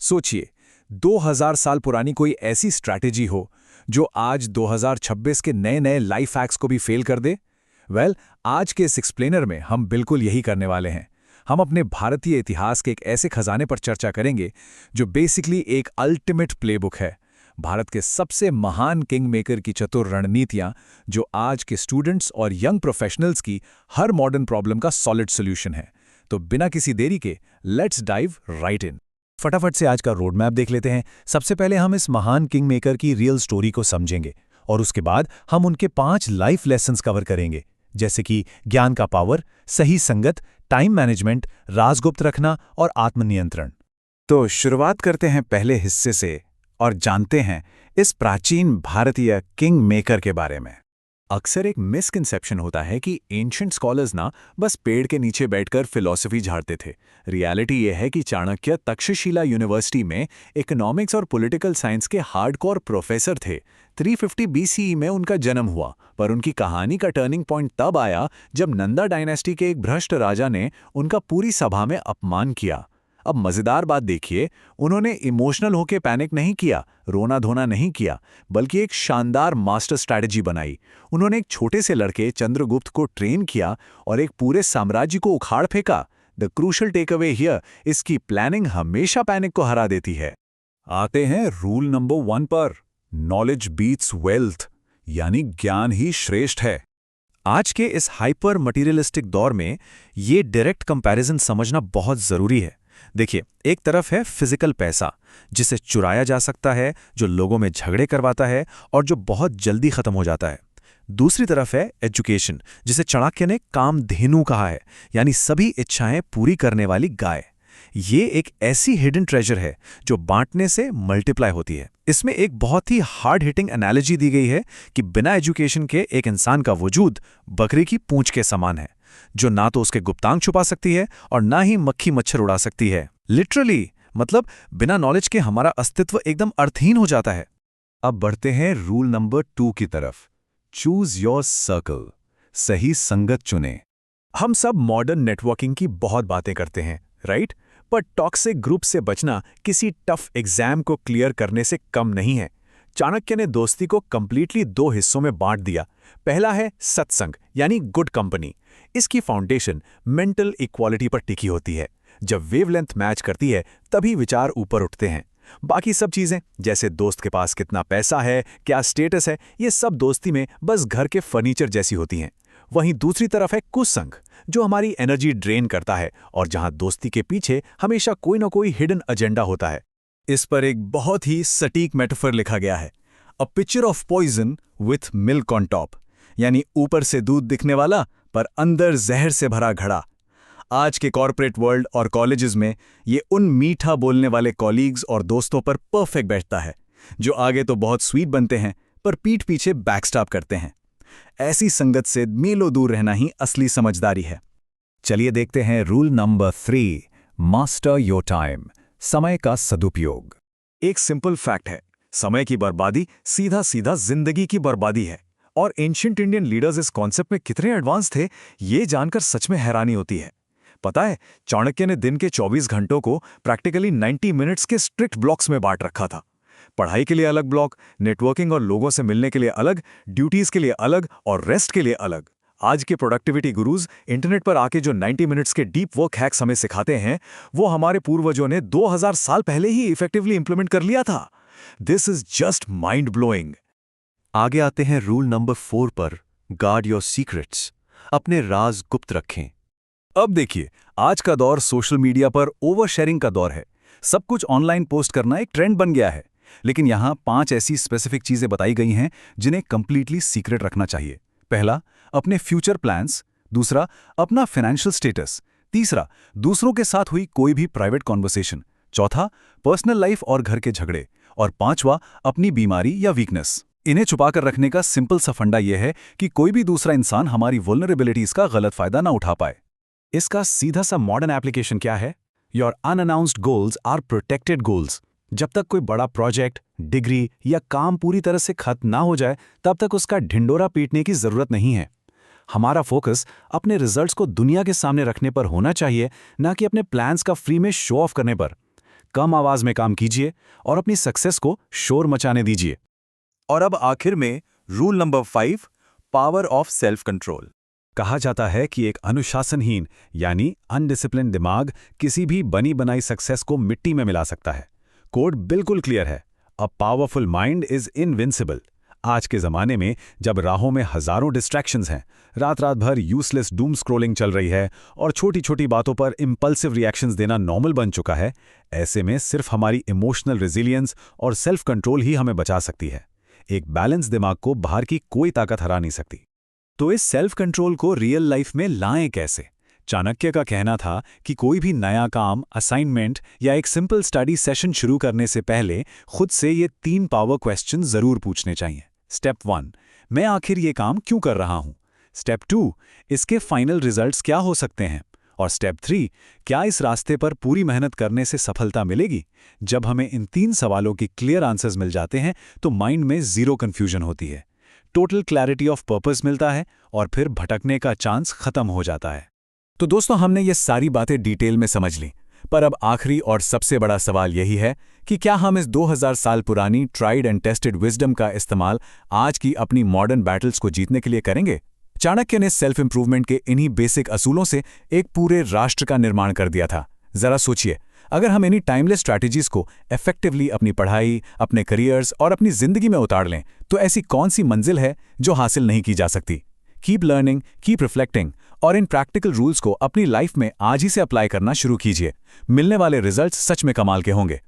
सोचिए, 2000 साल पुरानी कोई ऐसी स्ट्रैटेजी हो जो आज 2026 के नए नए लाइफ हैक्स को भी फेल कर दे। आज के इस एक्सप्लेनर में हम बिल्कुल यही करने वाले हैं। हम अपने भारतीय इतिहास के एक ऐसे खजाने पर चर्चा करेंगे जो बेसिकली एक अल्टीमेट प्लेबुक है, भारत के सबसे महान किंग मेकर की चतुर रणनीतियां जो आज के स्टूडेंट्स और यंग प्रोफेशनल्स की हर मॉडर्न प्रॉब्लम का सॉलिड सॉल्यूशन है। तो बिना किसी देरी के लेट्स डाइव राइट इन। फटाफट से आज का रोड मैप देख लेते हैं। सबसे पहले हम इस महान किंग मेकर की रियल स्टोरी को समझेंगे और उसके बाद हम उनके 5 लाइफ लेसन्स कवर करेंगे, जैसे कि ज्ञान का पावर, सही संगत, टाइम मैनेजमेंट, राजगुप्त रखना और आत्मनियंत्रण। तो शुरुआत करते हैं पहले हिस्से से और जानते हैं इस प्राचीन भारतीय किंग मेकर के बारे में। अक्सर एक मिसकंसेप्शन होता है कि एंशिएंट स्कॉलर्स ना बस पेड़ के नीचे बैठकर फिलॉसफी झाड़ते थे। रियलिटी ये है कि चाणक्य तक्षशिला यूनिवर्सिटी में इकोनॉमिक्स और पॉलिटिकल साइंस के हार्डकोर प्रोफेसर थे। 350 बीसीई में उनका जन्म हुआ, पर उनकी कहानी का टर्निंग पॉइंट तब आया जब नंदा डायनेस्टी के एक भ्रष्ट राजा ने उनका पूरी सभा में अपमान किया। अब मजेदार बात देखिए, उन्होंने इमोशनल होकर पैनिक नहीं किया, रोना धोना नहीं किया, बल्कि एक शानदार मास्टर स्ट्रैटेजी बनाई। उन्होंने एक छोटे से लड़के चंद्रगुप्त को ट्रेन किया और एक पूरे साम्राज्य को उखाड़ फेंका। The crucial takeaway here, इसकी प्लानिंग हमेशा पैनिक को हरा देती है। आते हैं रूल नंबर 1 पर, नॉलेज बीट्स वेल्थ, यानी ज्ञान ही श्रेष्ठ है। आज के इस हाइपर मटीरियलिस्टिक दौर में ये डायरेक्ट कंपैरिजन समझना बहुत जरूरी है। देखिए, एक तरफ है फिजिकल पैसा, जिसे चुराया जा सकता है, जो लोगों में झगड़े करवाता है और जो बहुत जल्दी खत्म हो जाता है। दूसरी तरफ है एजुकेशन, जिसे चाणक्य ने कामधेनु कहा है, यानी सभी इच्छाएं पूरी करने वाली गाय। ये एक ऐसी हिडन ट्रेजर है जो बांटने से मल्टीप्लाई होती है। इसमें एक बहुत ही हार्ड हिटिंग एनालॉजी दी गई है कि बिना एजुकेशन के एक इंसान का वजूद बकरी की पूंछ के समान है, जो ना तो उसके गुप्तांग छुपा सकती है और ना ही मक्खी मच्छर उड़ा सकती है। लिटरली, मतलब बिना नॉलेज के हमारा अस्तित्व एकदम अर्थहीन हो जाता है। अब बढ़ते हैं रूल नंबर 2 की तरफ, चूज योर सर्कल, सही संगत चुने। हम सब मॉडर्न नेटवर्किंग की बहुत बातें करते हैं, राइट? पर टॉक्सिक ग्रुप से बचना किसी टफ एग्जाम को क्लियर करने से कम नहीं है। चाणक्य ने दोस्ती को कंप्लीटली 2 हिस्सों में बांट दिया। पहला है सत्संग, यानी गुड कंपनी। इसकी फाउंडेशन मेंटल इक्वालिटी पर टिकी होती है। जब वेवलेंथ मैच करती है तभी विचार ऊपर उठते हैं। बाकी सब चीजें, जैसे दोस्त के पास कितना पैसा है, क्या स्टेटस है, ये सब दोस्ती में बस घर के फर्नीचर जैसी होती हैं। वहीं दूसरी तरफ है कुसंग, जो हमारी एनर्जी ड्रेन करता है और जहां दोस्ती के पीछे हमेशा कोई ना कोई हिडन एजेंडा होता है। इस पर एक बहुत ही सटीक मेटाफर लिखा गया है, a picture of poison with milk on top, यानी ऊपर से दूध दिखने वाला पर अंदर जहर से भरा घड़ा। आज के कॉर्पोरेट वर्ल्ड और कॉलेजेस में ये उन मीठा बोलने वाले कॉलीग्स और दोस्तों पर परफेक्ट बैठता है, जो आगे तो बहुत स्वीट बनते हैं पर पीठ पीछे बैकस्टैब करते हैं। ऐसी संगत से मीलों दूर रहना ही असली समझदारी है। चलिए देखते हैं rule number 3, master your time, समय का सदुपयोग। एक सिंपल फैक्ट है, समय की बर्बादी सीधा सीधा जिंदगी की बर्बादी है। और एंशिएंट इंडियन लीडर्स इस कॉन्सेप्ट में कितने एडवांस थे, ये जानकर सच में हैरानी होती है। पता है, चाणक्य ने दिन के 24 घंटों को प्रैक्टिकली 90 मिनट्स के स्ट्रिक्ट ब्लॉक्स में बांट रखा था। पढ़ाई के लिए अलग ब्लॉक, नेटवर्किंग और लोगों से मिलने के लिए अलग, ड्यूटीज के लिए अलग और रेस्ट के लिए अलग। आज के प्रोडक्टिविटी गुरुज इंटरनेट पर आके जो 90 मिनट्स के डीप वर्क हैक्स हमें सिखाते हैं, वो हमारे पूर्वजों ने 2000 साल पहले ही इफेक्टिवली इंप्लीमेंट कर लिया था। This is just mind blowing. आगे आते हैं रूल नंबर 4 पर, गार्ड योर सीक्रेट्स, अपने राज गुप्त रखें। अब देखिए, आज का दौर सोशल मीडिया पर ओवर शेयरिंग का दौर है। सब कुछ ऑनलाइन पोस्ट करना एक ट्रेंड बन गया है। लेकिन यहाँ 5 ऐसी स्पेसिफिक चीजें बताई गई हैं जिन्हें कंप्लीटली सीक्रेट रखना चाहिए। पहला, अपने फ्यूचर प्लान्स। दूसरा, अपना फाइनेंशियल स्टेटस। तीसरा, दूसरों के साथ हुई कोई भी प्राइवेट कॉन्वर्सेशन। चौथा, पर्सनल लाइफ और घर के झगड़े। और पांचवा, अपनी बीमारी या वीकनेस। इन्हें छुपाकर रखने का सिंपल सा फंडा यह है कि कोई भी दूसरा इंसान हमारी वल्नरेबिलिटीज का गलत फायदा ना उठा पाए। इसका सीधा सा मॉडर्न एप्लीकेशन क्या है? Your unannounced goals are protected goals. जब तक कोई बड़ा प्रोजेक्ट, डिग्री या काम पूरी तरह से खत्म ना हो जाए, तब तक उसका ढिंडोरा पीटने की जरूरत नहीं है। हमारा फोकस अपने रिजल्ट्स को दुनिया के सामने रखने पर होना चाहिए, ना कि अपने प्लान्स का फ्री में शो ऑफ करने पर। कम आवाज में काम कीजिए और अपनी सक्सेस को शोर मचाने दीजिए। और अब आखिर में rule number 5, power of self control. कहा जाता है कि एक अनुशासनहीन यानी अनडिसिप्लिन दिमाग किसी भी बनी बनाई सक्सेस को मिट्टी में मिला सकता है। कोड बिल्कुल क्लियर है, a powerful mind is invincible. आज के ज़माने में जब राहों में हज़ारों डिस्ट्रैक्शंस हैं, रात रात भर यूजलेस डूम स्क्रोलिंग चल रही है और छोटी छोटी बातों पर इम्पल्सिव रिएक्शंस देना नॉर्मल बन चुका है, ऐसे में सिर्फ हमारी इमोशनल रेजिलियंस और सेल्फ कंट्रोल ही हमें बचा सकती है। एक बैलेंस दिमाग को बाहर की कोई ताकत हरा नहीं सकती। तो इस सेल्फ कंट्रोल को रियल लाइफ में लाएं कैसे? चाणक्य का कहना था कि कोई भी नया काम, असाइनमेंट या एक सिंपल स्टडी सेशन शुरू करने से पहले खुद से ये 3 पावर क्वेश्चन जरूर पूछने चाहिए। स्टेप 1, मैं आखिर ये काम क्यों कर रहा हूं? स्टेप 2, इसके फाइनल रिजल्ट्स क्या हो सकते हैं? और स्टेप 3, क्या इस रास्ते पर पूरी मेहनत करने से सफलता मिलेगी? जब हमें इन 3 सवालों की क्लियर आंसर्स मिल जाते हैं तो माइंड में जीरो कंफ्यूजन होती है, टोटल क्लैरिटी ऑफ पर्पस मिलता है और फिर भटकने का चांस खत्म हो जाता है। तो दोस्तों, हमने ये सारी बातें डिटेल में समझ ली, पर अब आखिरी और सबसे बड़ा सवाल यही है कि क्या हम इस 2000 साल पुरानी ट्राइड एंड टेस्टेड विजडम का इस्तेमाल आज की अपनी मॉडर्न बैटल्स को जीतने के लिए करेंगे? चाणक्य ने सेल्फ इंप्रूवमेंट के इन्हीं बेसिक असूलों से एक पूरे राष्ट्र का निर्माण कर दिया था। जरा सोचिए, अगर हम इन्हीं टाइमलेस स्ट्रैटेजीज को इफेक्टिवली अपनी पढ़ाई, अपने करियर्स और अपनी जिंदगी में उतार लें, तो ऐसी कौन सी मंजिल है जो हासिल नहीं की जा सकती? कीप लर्निंग, कीप रिफ्लेक्टिंग और इन प्रैक्टिकल रूल्स को अपनी लाइफ में आज ही से अप्लाई करना शुरू कीजिए। मिलने वाले रिजल्ट्स सच में कमाल के होंगे।